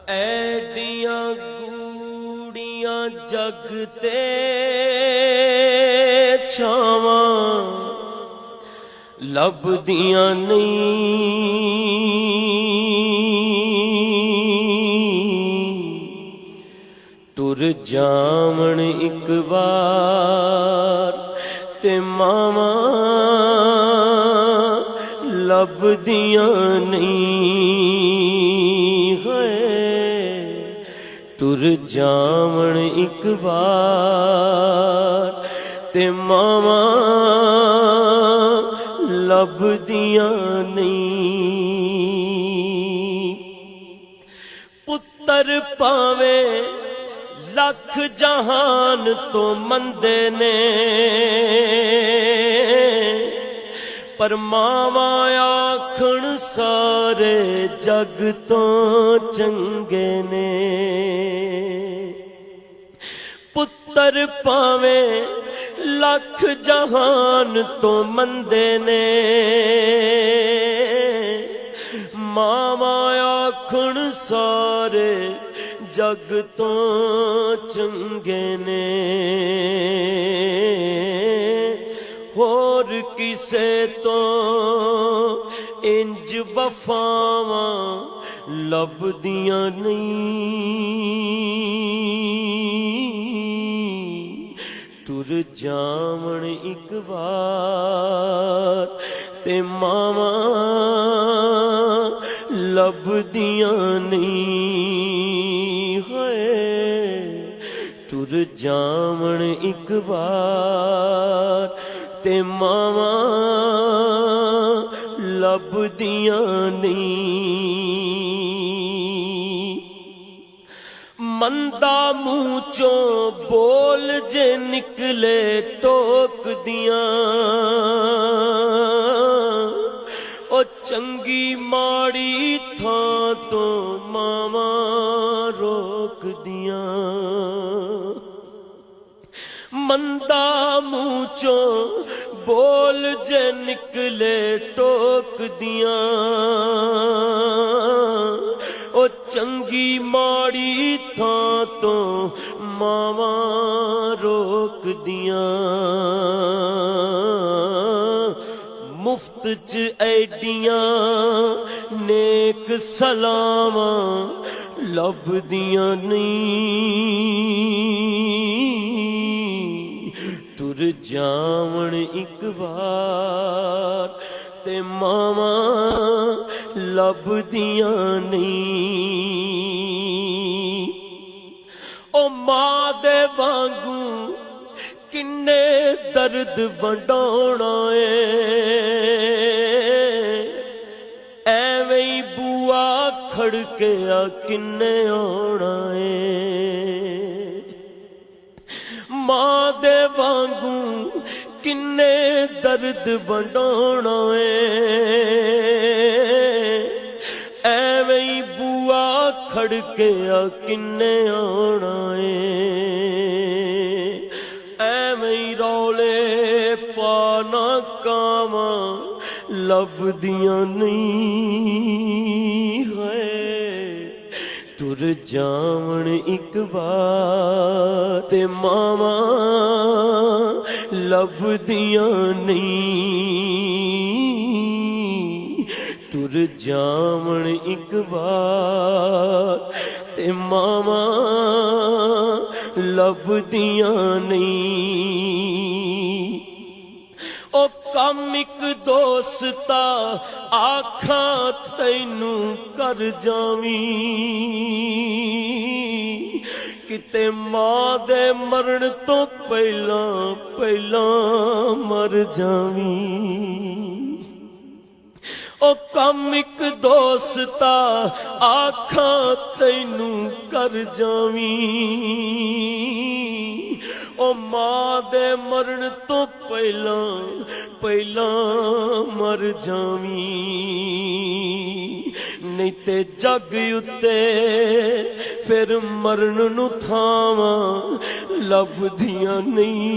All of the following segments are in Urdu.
ایڈیاں گوڑیاں جگ تے چھاواں لبدیاں نہیں، ٹر جاون ایک بار تے ماواں لبدیاں نہیں، ٹر جاون ایک بار تے ماواں لبدیاں نہیں۔ پتر پاوے لکھ جہان تو مندے نے، پر ماواں آکھن سارے جگ تو چنگے نے۔ پتر پاوے لکھ جہان تو مندے نے، ماواں آکھن سارے جگ تو چنگے نے۔ ہور کسے تو انج وفاواں لبدیاں نہیں، ٹر جاون ایک بار تے ماواں لبدیاں نہیں، ٹر جاون ایک بار تے ماواں لبدیاں نہیں۔ مندا منہ چوں بول جے نکلے ٹوک دیاں، او چنگی ماڑی تھاں تو ماواں روک دیاں۔ مندا منہ چوں بول جے نکلے ٹوک دیاں، او چنگی ماڑی تھاں تو ماواں روک دیاں۔ مفت چ ایڈیاں نیک سلاماں لبدیاں نہیں، ٹر جاون ایک بار تے ماواں لبدیاں نہیں۔ او ماں دے وانگوں کنے درد ونڈونا اے، ایویں ہی بوا کھڑکیا کنے آنا اے۔ ماں دے وانگوں کنے درد ونڈونا اے، ایویں ہی بوا کھڑکیا کنے آنا اے۔ ایویں ہی رولے پانا کاواں لبدیاں نہیں، ٹر جاون ایک بار تے ماواں لبدیاں نہیں، ٹر جاون ایک بار تے ماواں لبدیاں نہیں۔ او کم ایک دوستا آکھاں تینوں کر جاویں، کتے ماں دے مرن تو پہلاں مر جاویں۔ او کم ایک دوستا آکھاں تینوں کر جاویں، او ماں دے مرن تو پہلاں مر جاویں۔ نہیں تے جگ اتے پھر مرن نو تھاواں لبدیاں نہیں،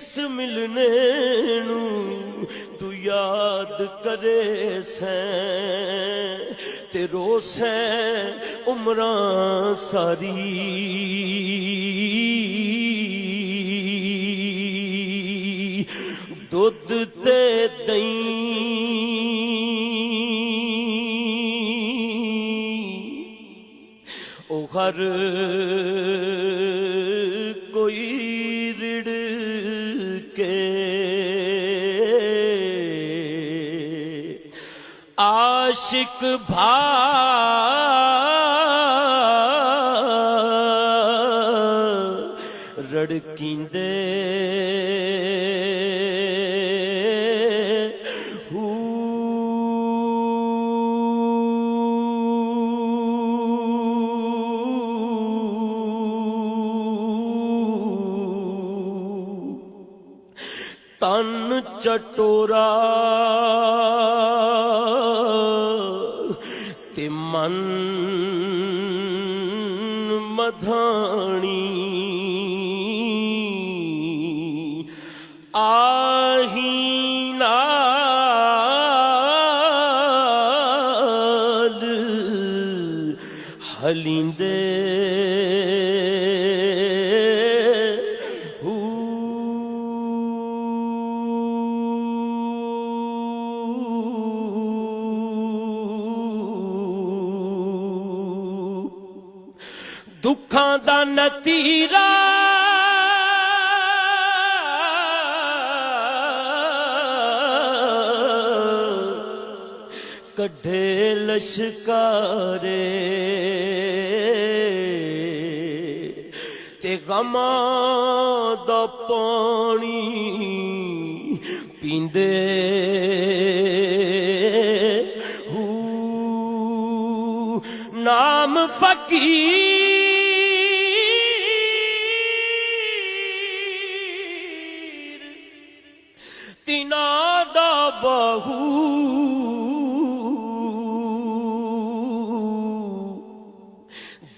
جس ملنے نو تو یاد کرے سیں تے رو سیں عمراں ساری دودھ تے دਹੀਂ او ہر کوئی رڑ کے عاشق بھا رڑکیندے تن چٹورا تے من مدھانی آہی نال ہلیندے دکھاں دا نتیرا کڈھے لشکارے تے غماں دا پانی پیندے نام فقیر تینا دا بہو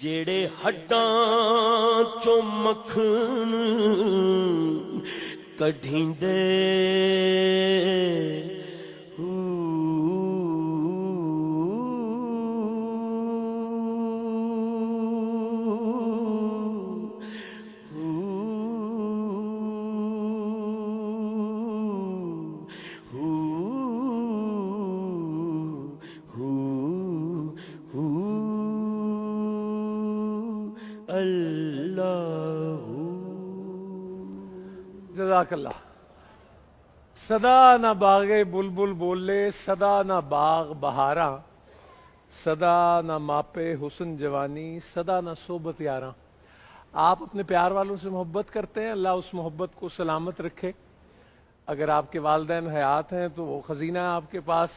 جیڑے ہڈاں چوں مکھن کڈھیندے اللہ جزاک اللہ. صدا نہ باغ بلبل بولے، صدا نہ باغ بہاراں، صدا نہ ماپے حسن جوانی، صدا نہ صحبت یاراں. آپ اپنے پیار والوں سے محبت کرتے ہیں، اللہ اس محبت کو سلامت رکھے. اگر آپ کے والدین حیات ہیں تو وہ خزینہ آپ کے پاس